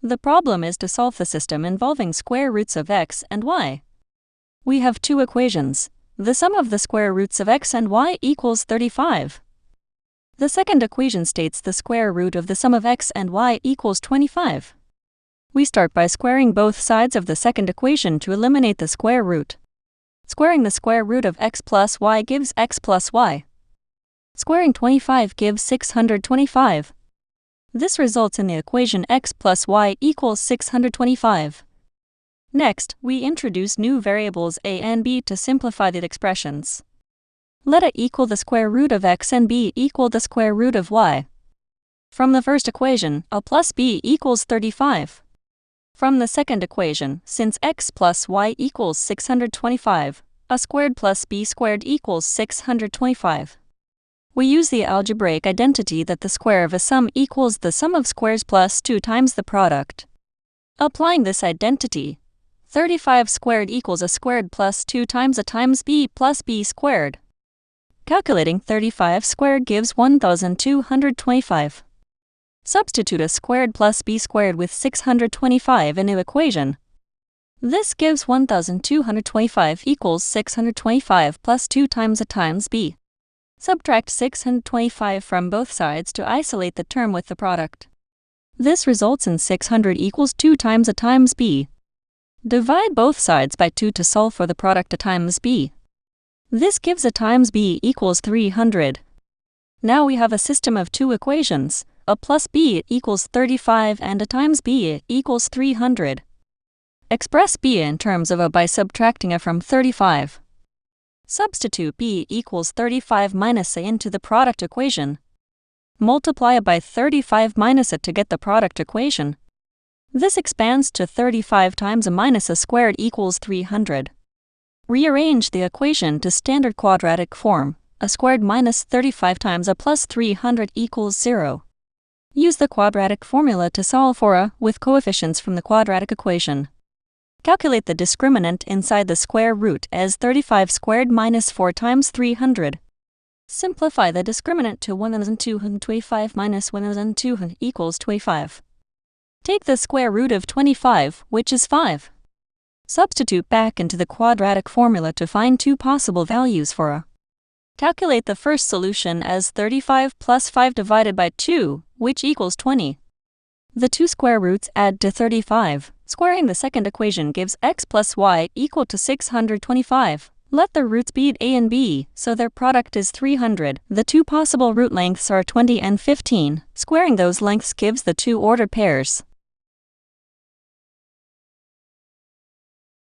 The problem is to solve the system involving square roots of x and y. We have two equations. The sum of the square roots of x and y equals 35. The second equation states the square root of the sum of x and y equals 25. We start by squaring both sides of the second equation to eliminate the square root. Squaring the square root of x plus y gives x plus y. Squaring 25 gives 625. This results in the equation x plus y equals 625. Next, we introduce new variables a and b to simplify the expressions. Let a equal the square root of x and b equal the square root of y. From the first equation, a plus b equals 35. From the second equation, since x plus y equals 625, a squared plus b squared equals 625. We use the algebraic identity that the square of a sum equals the sum of squares plus 2 times the product. Applying this identity, 35 squared equals a squared plus 2 times a times b plus b squared. Calculating 35 squared gives 1225. Substitute a squared plus b squared with 625 in new equation. This gives 1225 equals 625 plus 2 times a times b. Subtract 625 from both sides to isolate the term with the product. This results in 600 equals 2 times a times b. Divide both sides by 2 to solve for the product a times b. This gives a times b equals 300. Now we have a system of two equations, a plus b equals 35 and a times b equals 300. Express b in terms of a by subtracting a from 35. Substitute b equals 35 minus a into the product equation. Multiply a by 35 minus a to get the product equation. This expands to 35 times a minus a squared equals 300. Rearrange the equation to standard quadratic form. A squared minus 35 times a plus 300 equals 0. Use the quadratic formula to solve for a with coefficients from the quadratic equation. Calculate the discriminant inside the square root as 35 squared minus 4 times 300. Simplify the discriminant to 1225 minus 1200 equals 25. Take the square root of 25, which is 5. Substitute back into the quadratic formula to find two possible values for a. Calculate the first solution as 35 plus 5 divided by 2, which equals 20. The two square roots add to 35. Squaring the second equation gives x plus y equal to 625. Let the roots be a and b, so their product is 300. The two possible root lengths are 20 and 15. Squaring those lengths gives the two ordered pairs.